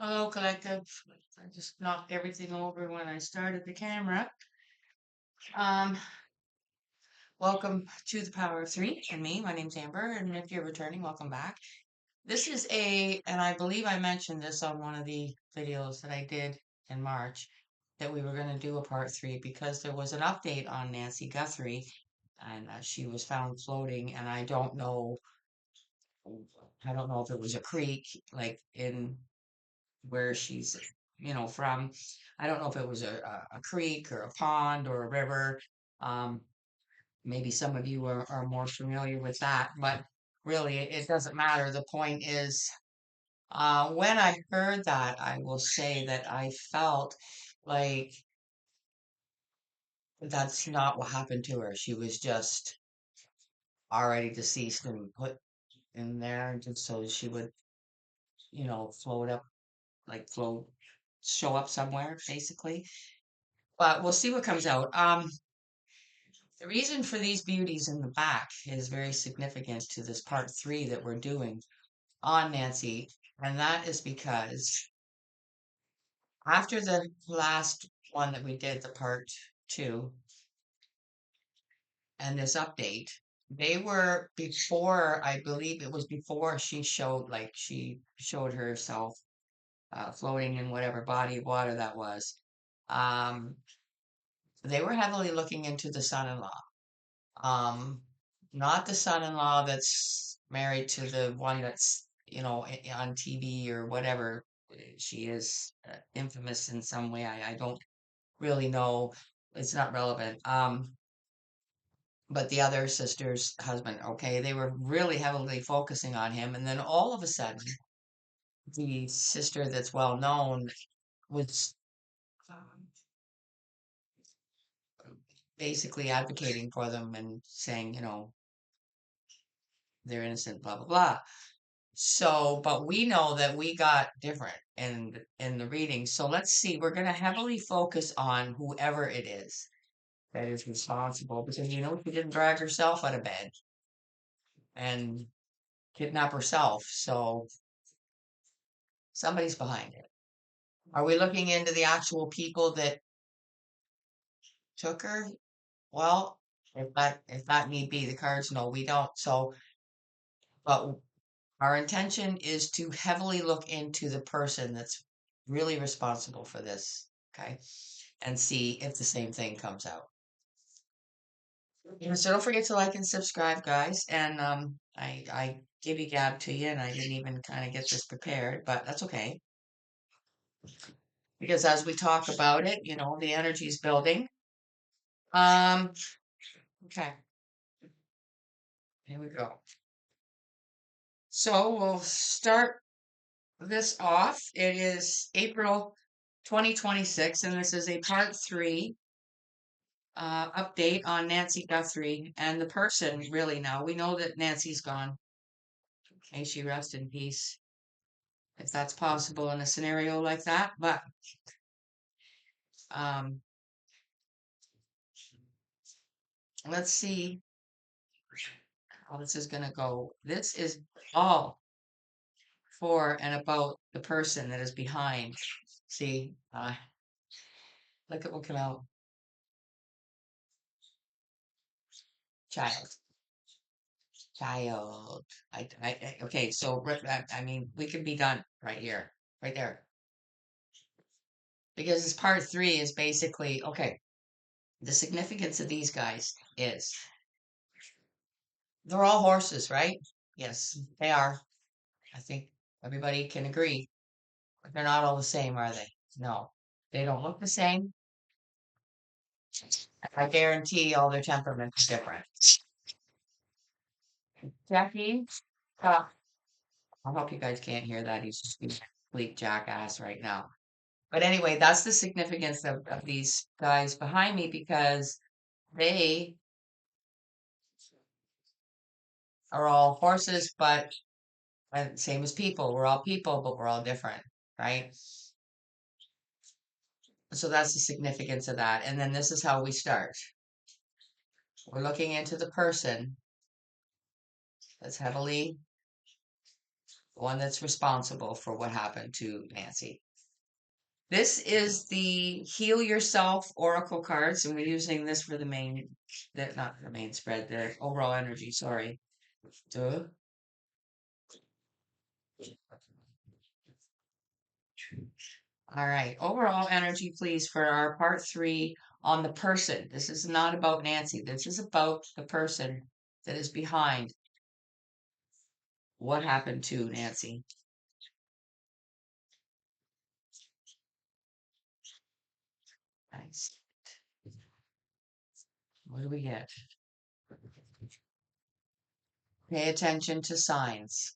Hello, collective. I just knocked everything over when I started the camera. Um, Welcome to the Power of Three and me. My name's Amber, and if you're returning, welcome back. This is and I believe I mentioned this on one of the videos that I did in March, that we were going to do a part three because there was an update on Nancy Guthrie, and she was found floating, and I don't know if it was a creek, like in where she's from. I don't know if it was a creek or a pond or a river. um Maybe some of you are more familiar with that, but really it doesn't matter. The point is, when I heard that, I will say that I felt like that's not what happened to her. She was just already deceased and put in there just so she would float up, like float, show up somewhere basically. But we'll see what comes out. The reason for these beauties in the back is very significant to this part three that we're doing on Nancy. And that is because after the last one that we did, the part two, and this update, they were before, I believe it was before she showed herself floating in whatever body of water that was. Um, they were heavily looking into the son-in-law. Um, Not the son-in-law that's married to the one that's, on TV or whatever. She is infamous in some way. I don't really know. It's not relevant. But the other sister's husband, okay, they were really heavily focusing on him. And then all of a sudden, the sister that's well known was um, basically advocating for them and saying, they're innocent, blah, blah, blah. So, but we know that we got different in the reading. So let's see. We're going to heavily focus on whoever it is that is responsible, because she didn't drag herself out of bed and kidnap herself. So somebody's behind it. Are we looking into the actual people that took her? Well, if that need be, the cards no, we don't. So, but our intention is to heavily look into the person that's really responsible for this, okay? And see if the same thing comes out. So don't forget to like and subscribe, guys. And I give you gab to you, and I didn't even kind of get this prepared, but that's okay because as we talk about it, the energy is building. Um, okay, here we go. So we'll start this off. It is April 2026, and this is a part three update on Nancy Guthrie and the person. Really, now we know that Nancy's gone. May she rest in peace, if that's possible in a scenario like that. But um, let's see how this is going to go. This is all for and about the person that is behind. See, look at what came out. Child, child. Okay, so I mean, we could be done right here, right there, because this part three is basically okay. The significance of these guys is they're all horses, right? Yes, they are. I think everybody can agree. But they're not all the same, are they? No, they don't look the same. I guarantee all their temperaments are different. Jackie, uh, I hope you guys can't hear that. He's just being a complete jackass right now. But anyway, that's the significance of these guys behind me, because they are all horses, but same as people. We're all people, but we're all different, right? So that's the significance of that. And then this is how we start. We're looking into the person that's heavily the one that's responsible for what happened to Nancy. This is the Heal Yourself Oracle cards, and we're using this for the main, not the main spread, the overall energy, sorry. Duh. All right, overall energy, please, for our part three on the person. This is not about Nancy. This is about the person that is behind what happened to Nancy. Nice. What do we get? Pay attention to signs.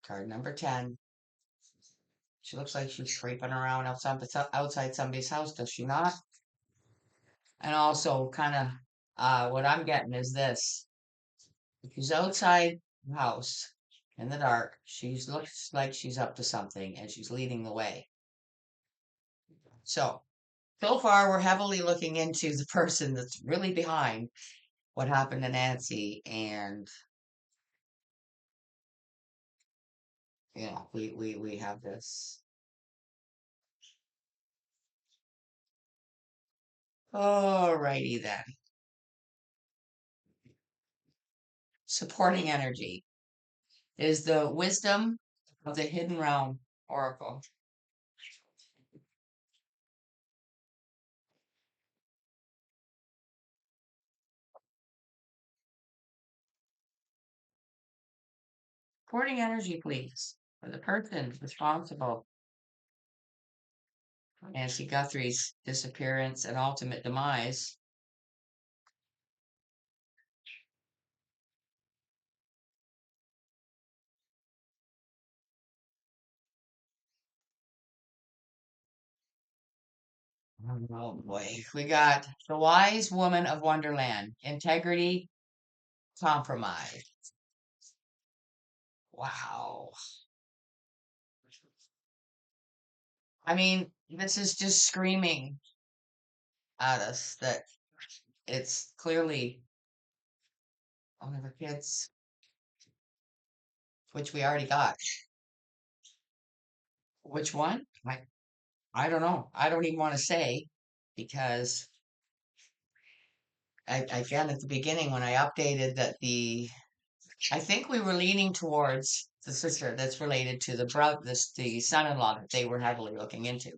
Card number 10. She looks like she's creeping around outside somebody's house, does she not? And also, kind of, what I'm getting is this. If she's outside the house in the dark, she looks like she's up to something and she's leading the way. So far, we're heavily looking into the person that's really behind what happened to Nancy. And, we have this. Alrighty then. Supporting energy is the wisdom of the hidden realm oracle. Supporting energy, please, for the person responsible for Nancy Guthrie's disappearance and ultimate demise. Oh boy. We got the wise woman of Wonderland, integrity, compromise. Wow. I mean, this is just screaming at us that it's clearly one of her kids, which we already got. Which one? I don't know. I don't even want to say because again, at the beginning, when I updated that I think we were leaning towards the sister that's related to the son-in-law that they were heavily looking into.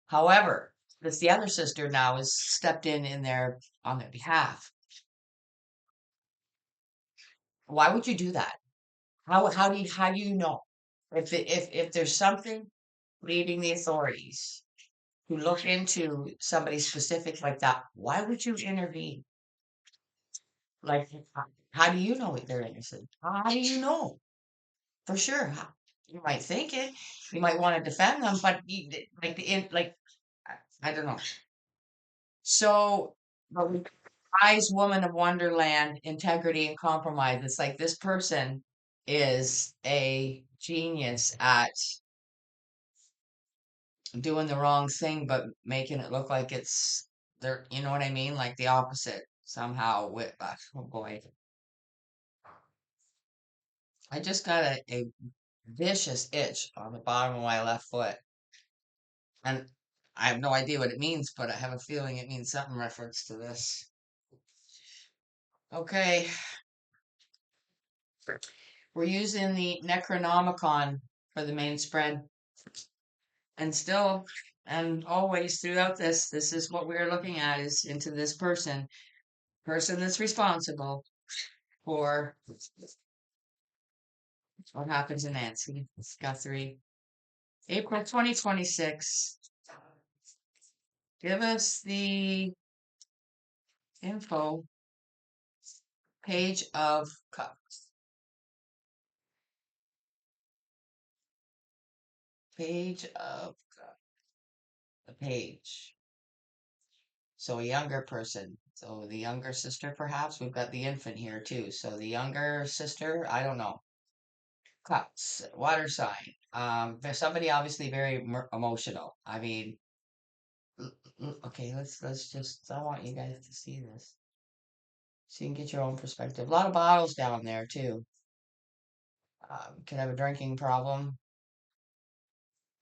However, this the other sister now has stepped in their on their behalf. Why would you do that? How do you know if there's something leading the authorities to look into somebody specific like that? Why would you intervene? Like, how do you know if they're innocent? How do you know for sure? You might think it. You might want to defend them, but I don't know. So, but we wise woman of Wonderland, integrity and compromise. It's like this person is a genius at doing the wrong thing, but making it look like it's there. You know what I mean? Like the opposite somehow. With oh boy, I just got a vicious itch on the bottom of my left foot, and I have no idea what it means, but I have a feeling it means something reference to this. Okay, we're using the Necronomicon for the main spread, and still and always throughout this is what we're looking at is into this person that's responsible for what happens in Nancy Guthrie. April 2026. Give us the info. Page of Cups. Page of Cups. The page. So a younger person. So the younger sister, perhaps. We've got the infant here too. So the younger sister, I don't know. Cups, water sign. There's somebody obviously very emotional. I mean, okay, let's just. I want you guys to see this. So you can get your own perspective. A lot of bottles down there too. Could have a drinking problem.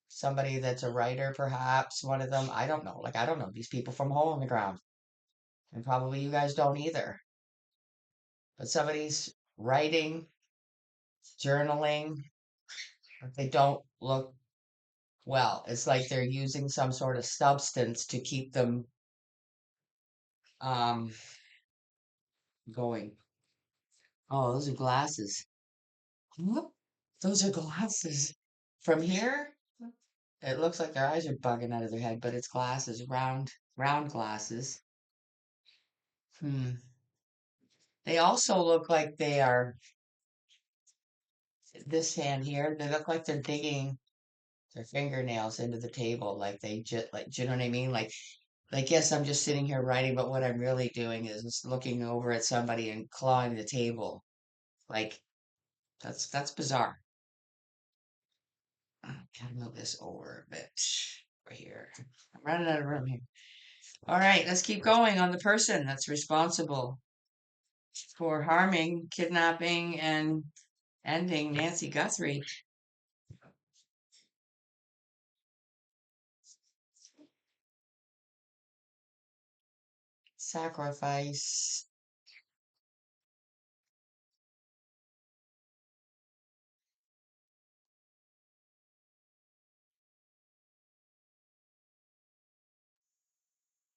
Somebody that's a writer, perhaps one of them. I don't know. Like I don't know these people from hole in the ground, and probably you guys don't either. But somebody's writing, journaling. They don't look well. It's like they're using some sort of substance to keep them um going. Oh, those are glasses. Whoop. Those are glasses. From here, it looks like their eyes are bugging out of their head, but it's glasses, round glasses. Hmm. They also look like they are, this hand here, they look like they're digging their fingernails into the table, like they just, like, do you know what I mean? Like, yes, I'm just sitting here writing, but what I'm really doing is just looking over at somebody and clawing the table. Like, that's bizarre. Gotta move this over a bit. Right here. I'm running out of room here. All right, let's keep going on the person that's responsible for harming, kidnapping, and ending Nancy Guthrie. Sacrifice.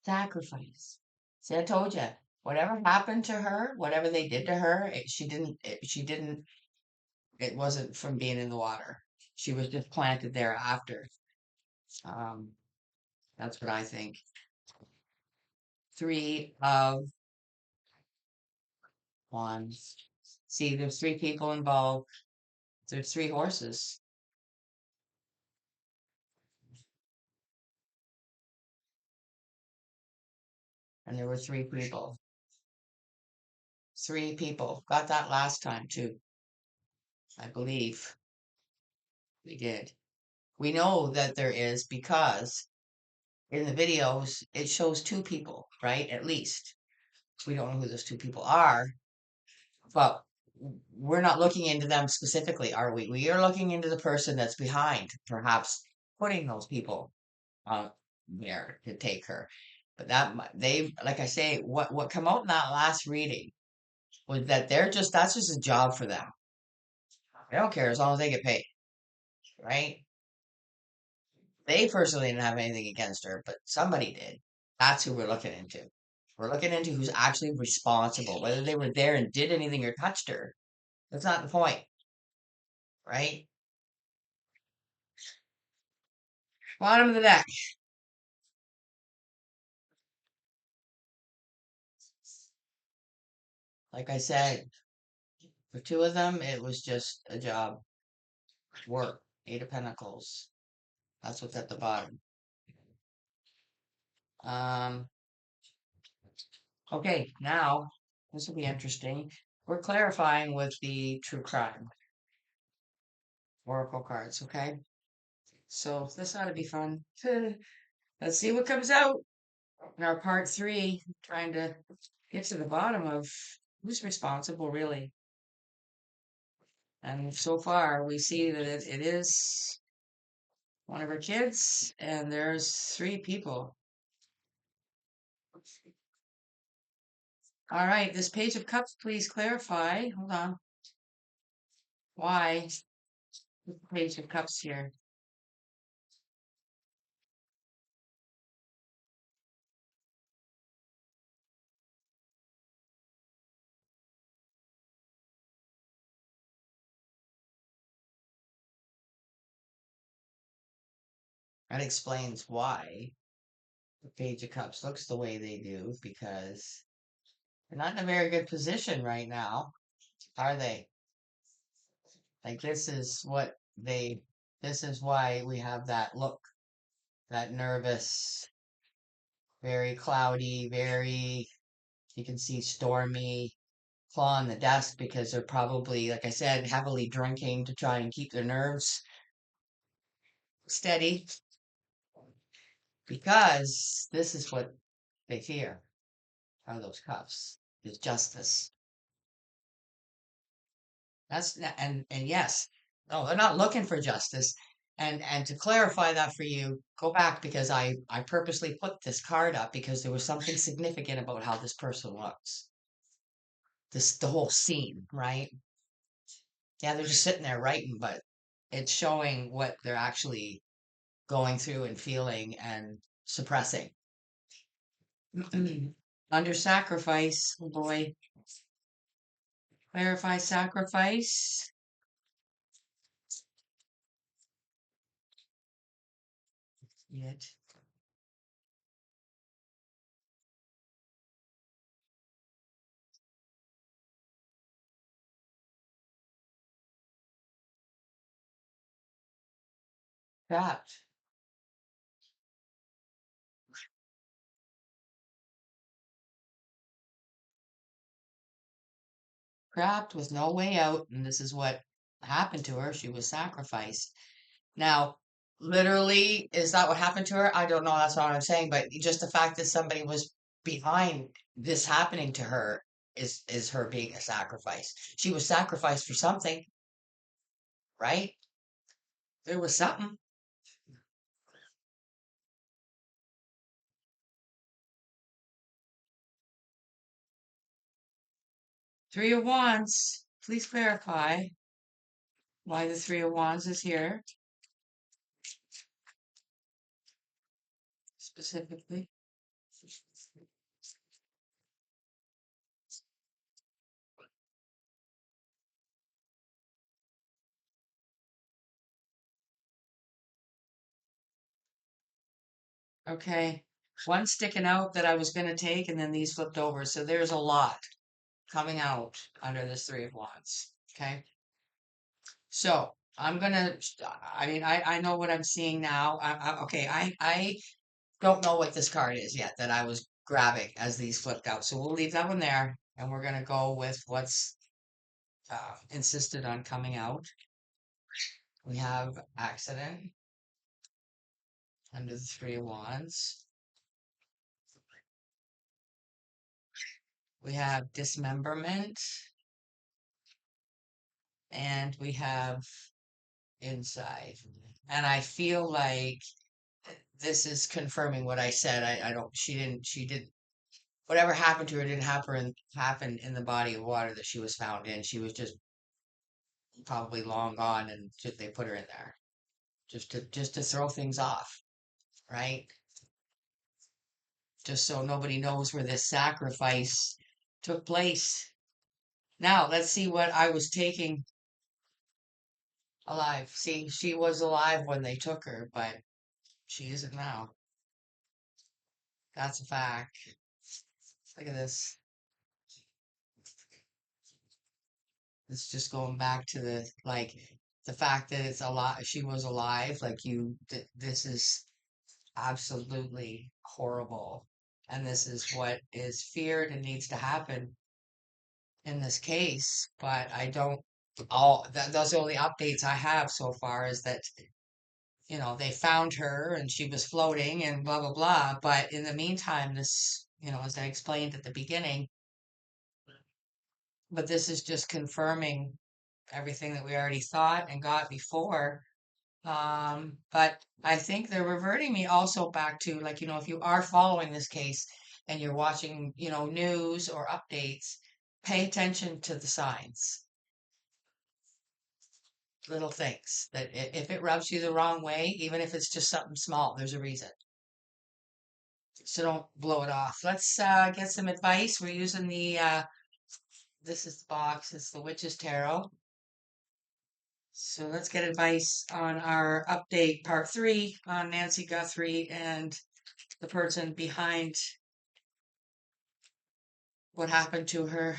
Sacrifice. See, I told you, whatever happened to her, whatever they did to her, she didn't, it wasn't from being in the water. She was just planted there after. Um, that's what I think. Three of wands. See, there's three people involved. There's three horses, and there were three people. Three people. Got that last time too, I believe. We did. We know that there is because in the videos it shows two people, right? At least. We don't know who those two people are, but we're not looking into them specifically, are we? We are looking into the person that's behind, perhaps putting those people there to take her. But they, like I say, what come out in that last reading was that that's just a job for them. They don't care as long as they get paid, right? They personally didn't have anything against her, but somebody did. That's who we're looking into. We're looking into who's actually responsible, whether they were there and did anything or touched her. That's not the point, right? Bottom of the deck. Like I said, for two of them, it was just a job, work. Eight of Pentacles. That's what's at the bottom. Um, okay, now this will be interesting. We're clarifying with the true crime oracle cards, okay? So this ought to be fun. Let's see what comes out in our part three, trying to get to the bottom of who's responsible, really. And so far, we see that it is one of her kids, and there's three people. All right, this Page of Cups, please clarify. Hold on. Why the Page of Cups here? That explains why the Page of Cups looks the way they do, because they're not in a very good position right now, are they? Like this is why we have that look, that nervous, very cloudy, very, you can see stormy claw on the desk because they're probably, like I said, heavily drinking to try and keep their nerves steady because this is what they fear are those cuffs. is justice. And yes, no, they're not looking for justice. And to clarify that for you, go back because I purposely put this card up because there was something significant about how this person looks. The whole scene, right? Yeah, they're just sitting there writing, but it's showing what they're actually going through and feeling and suppressing. Under sacrifice, oh boy, clarify sacrifice. Yet trapped, trapped with no way out, and this is what happened to her. She was sacrificed. Now, literally, is that what happened to her? I don't know. That's not what I'm saying, but just the fact that somebody was behind this happening to her is her being a sacrifice. She was sacrificed for something, right? There was something. Three of Wands. Please clarify why the Three of Wands is here specifically. Okay. One sticking out that I was going to take, and then these flipped over. So there's a lot coming out under this Three of Wands. Okay. So I'm gonna. I mean, I know what I'm seeing now. Okay. I don't know what this card is yet that I was grabbing as these flipped out. So we'll leave that one there, and we're gonna go with what's insisted on coming out. We have accident under the Three of Wands. We have dismemberment, and we have inside. And I feel like this is confirming what I said. I don't, she did, whatever happened to her didn't happen in the body of water that she was found in. She was just probably long gone and just, they put her in there just to throw things off, right? Just so nobody knows where this sacrifice took place. Now, let's see what I was taking alive. See, she was alive when they took her, but she isn't now. That's a fact. Look at this. It's just going back to the like the fact that it's alive. She was alive. Like this is absolutely horrible, and this is what is feared and needs to happen in this case. But I don't. All that those are the updates I have so far is that they found her and she was floating and blah blah blah. But in the meantime, this as I explained at the beginning, but this is just confirming everything that we already thought and got before. But I think they're reverting me also back to like, if you are following this case and you're watching, news or updates, pay attention to the signs, little things that if it rubs you the wrong way, even if it's just something small, there's a reason. So don't blow it off. Let's get some advice. We're using this is the box, it's the Witch's Tarot. So let's get advice on our update part 3 on Nancy Guthrie and the person behind what happened to her.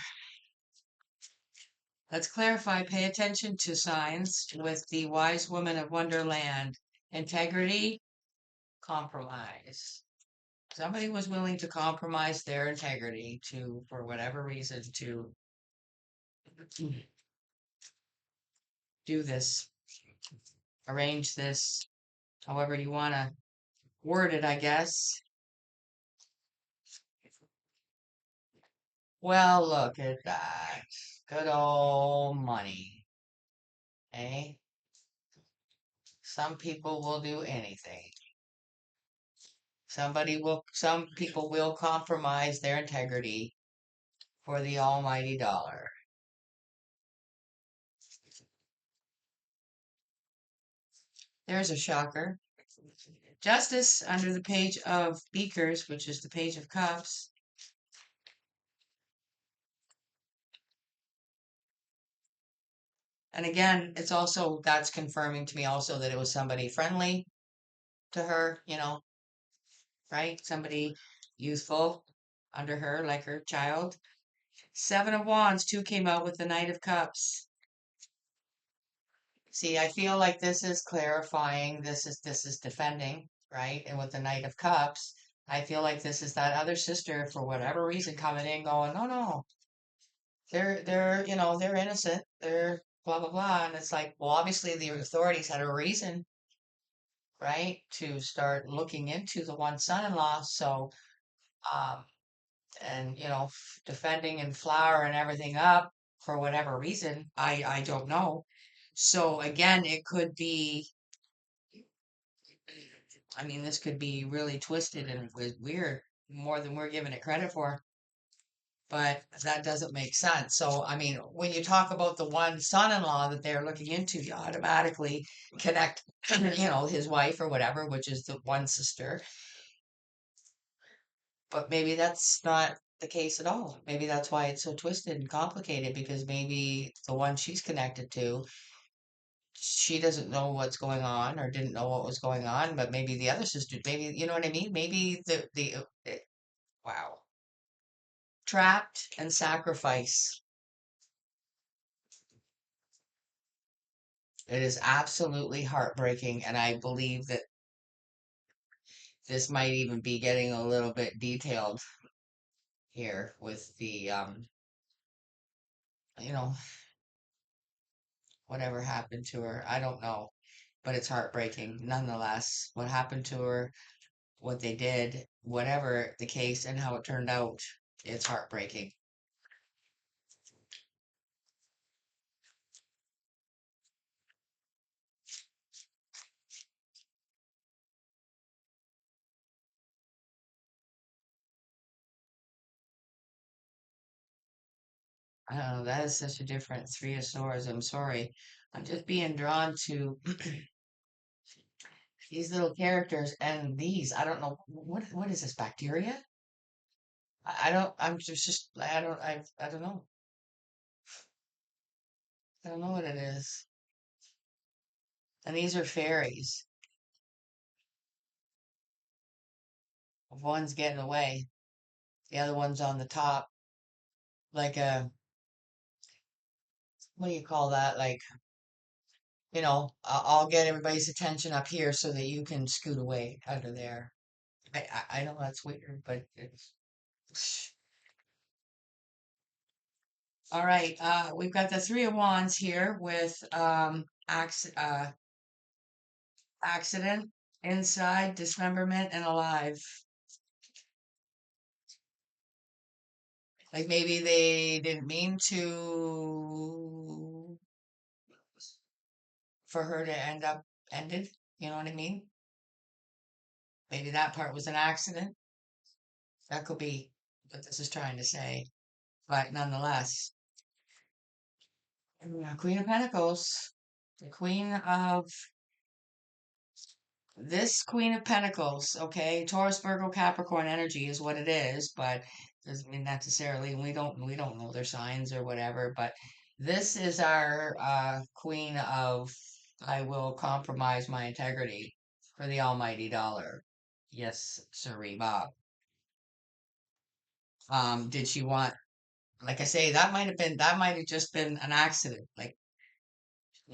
Let's clarify, pay attention to signs with the Wise Woman of Wonderland. Integrity, compromise. Somebody was willing to compromise their integrity for whatever reason, to do this, arrange this, however you want to word it, I guess. Well, look at that. Good old money, eh? Some people will do anything. Some people will compromise their integrity for the almighty dollar. There's a shocker. Justice under the page of beakers, which is the page of cups. And again, it's also, that's confirming to me also that it was somebody friendly to her, right? Somebody youthful under her, like her child. Seven of Wands, two came out with the Knight of Cups. See, I feel like this is clarifying, this is defending, right? And with the Knight of Cups, I feel like this is that other sister for whatever reason coming in going, no, no, they're innocent. They're blah blah blah. And it's like, well, obviously the authorities had a reason, right, to start looking into the one son-in-law. So, um, and defending and flower and everything up for whatever reason, I don't know. So again, it could be, I mean, this could be really twisted and weird, more than we're giving it credit for. But that doesn't make sense. So, I mean, when you talk about the one son-in-law that they're looking into, you automatically connect, his wife or whatever, which is the one sister. But maybe that's not the case at all. Maybe that's why it's so twisted and complicated, because maybe the one she's connected to, she doesn't know what's going on or didn't know what was going on, but maybe the other sister, maybe, you know what I mean? Maybe wow. Trapped and sacrifice. It is absolutely heartbreaking, and I believe that this might even be getting a little bit detailed here with the you know, whatever happened to her. I don't know, but it's heartbreaking nonetheless. What happened to her, what they did, whatever the case and how it turned out, it's heartbreaking. I don't know, that is such a different Three of Swords. I'm sorry. I'm just being drawn to these little characters and these. I don't know what is this, bacteria? I don't. I'm just. I don't know. I don't know what it is. And these are fairies. One's getting away. The other one's on the top, like a, what do you call that? Like, I'll get everybody's attention up here so that you can scoot away out of there. I know that's weird, but it's all right. We've got the Three of Wands here with accident, inside, dismemberment, and alive. Like maybe they didn't mean to for her to end up ended. You know what I mean? Maybe that part was an accident. That could be what this is trying to say. But nonetheless, Queen of Pentacles, the Queen of this Queen of Pentacles, okay, Taurus, Virgo, Capricorn energy is what it is, but doesn't mean necessarily we don't know their signs or whatever. But this is our Queen of, I will compromise my integrity for the almighty dollar. Yes, sirree, Bob. Did she want, like I say, that might have just been an accident. Like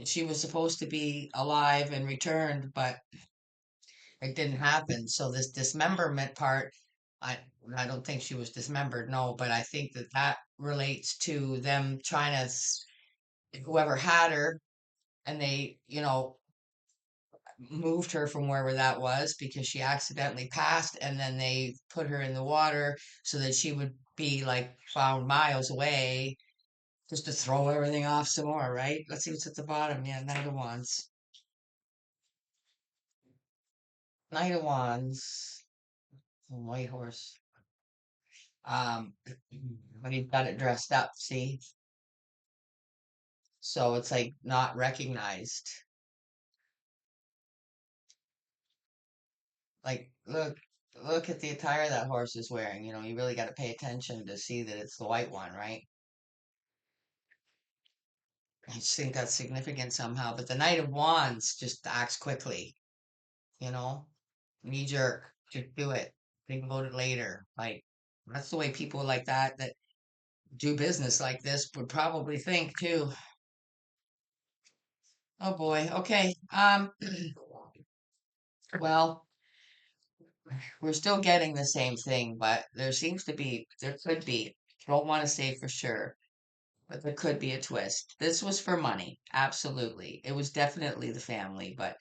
she was supposed to be alive and returned, but it didn't happen. So this dismemberment part, I I don't think she was dismembered, no, but I think that that relates to them trying to whoever had her, and they, moved her from wherever that was because she accidentally passed, and then they put her in the water so that she would be like found miles away just to throw everything off some more, right? Let's see what's at the bottom. Yeah, Knight of Wands. Knight of Wands. White horse. Um, but he's got it dressed up, see? So it's like not recognized. Like, look at the attire that horse is wearing. You really got to pay attention to see that it's the white one, right? I just think that's significant somehow. But the Knight of Wands just acts quickly, you know? Knee jerk. Just do it. Think about it later. Like, that's the way people like that do business like this would probably think too. Oh boy. Okay. Well, we're still getting the same thing, but there could be, don't want to say for sure, but there could be a twist. This was for money. Absolutely. It was definitely the family, but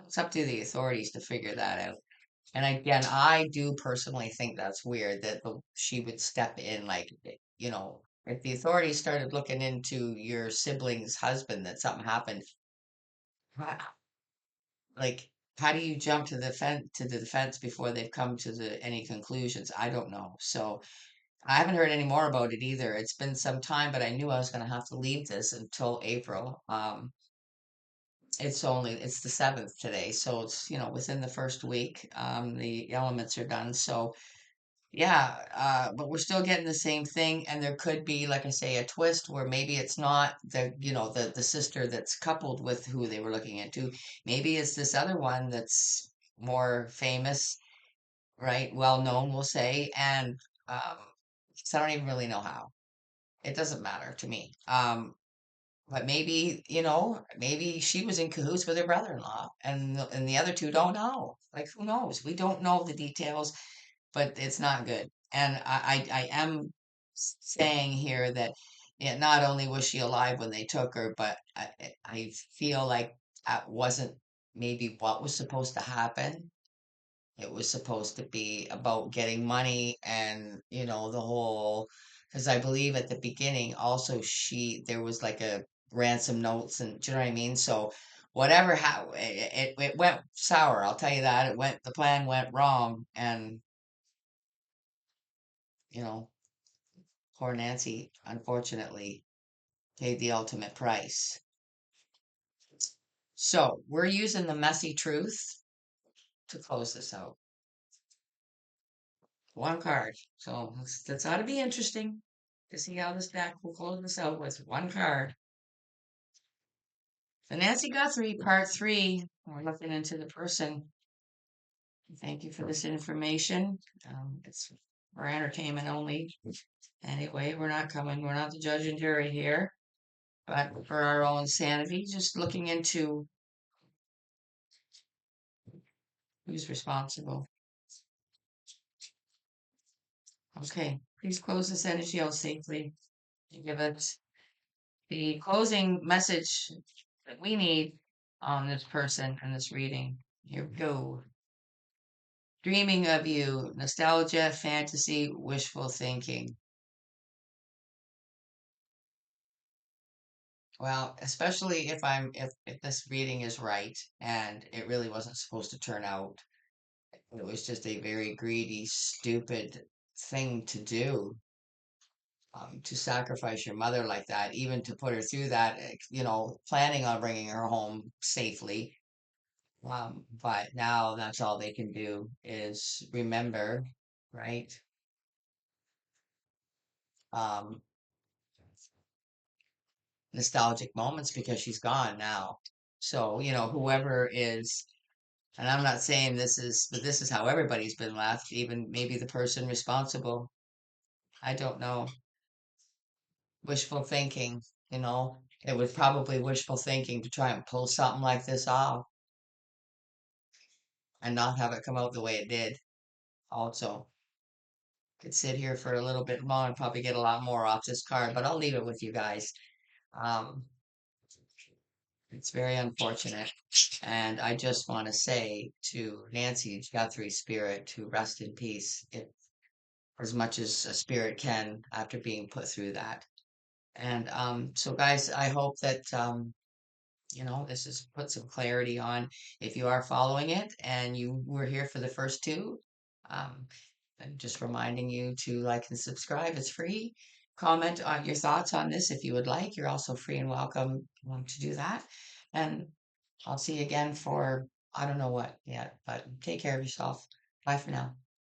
it's up to the authorities to figure that out. And again, I do personally think that's weird that she would step in, like, if the authorities started looking into your sibling's husband, that something happened, ha- like, how do you jump to the defense before they've come to any conclusions? I don't know. So I haven't heard any more about it either. It's been some time, but I knew I was going to have to leave this until April. It's the 7th today, so it's, within the first week. The elements are done. So yeah, but we're still getting the same thing, and there could be, like I say, a twist where maybe it's not the sister that's coupled with who they were looking into. Maybe it's this other one that's more famous, right? Well known, we'll say, and um, so I don't even really know how. It doesn't matter to me. But maybe she was in cahoots with her brother-in-law, and the other two don't know. Like, who knows? We don't know the details, but it's not good. And I am saying here that, yeah, not only was she alive when they took her, but I feel like that wasn't maybe what was supposed to happen. It was supposed to be about getting money and, the whole, because I believe at the beginning also there was like a ransom notes, and do you know what I mean? So whatever, how it went sour, I'll tell you that. The plan went wrong, and, you know, poor Nancy, unfortunately, paid the ultimate price. So we're using the messy truth to close this out. One card. So that's ought to be interesting to see how this deck will close this out with one card. The Nancy Guthrie, part three. We're looking into the person. Thank you for this information. It's for entertainment only. Anyway, we're not the judge and jury here, but for our own sanity, just looking into who's responsible. Okay, please close this energy out safely and give us the closing message that we need on this person and this reading. Here we go. Dreaming of you, nostalgia, fantasy, wishful thinking. Well, especially if this reading is right and it really wasn't supposed to turn out. It was just a very greedy, stupid thing to do. To sacrifice your mother like that, even to put her through that, planning on bringing her home safely. But now that's all they can do is remember, right? Um, Nostalgic moments because she's gone now. So, whoever is, and I'm not saying but this is how everybody's been left, even maybe the person responsible. I don't know. Wishful thinking, it was probably wishful thinking to try and pull something like this off and not have it come out the way it did. Also, could sit here for a little bit more and probably get a lot more off this card, but I'll leave it with you guys. Um, it's very unfortunate. And I just want to say to Nancy Guthrie Spirit to rest in peace. as much as a spirit can after being put through that. And so, guys, I hope that this has put some clarity on if you are following it and you were here for the first two. Um, and just reminding you to like and subscribe. It's free. Comment on your thoughts on this if you would like. You're also free and welcome to do that. And I'll see you again for I don't know what yet, but take care of yourself. Bye for now.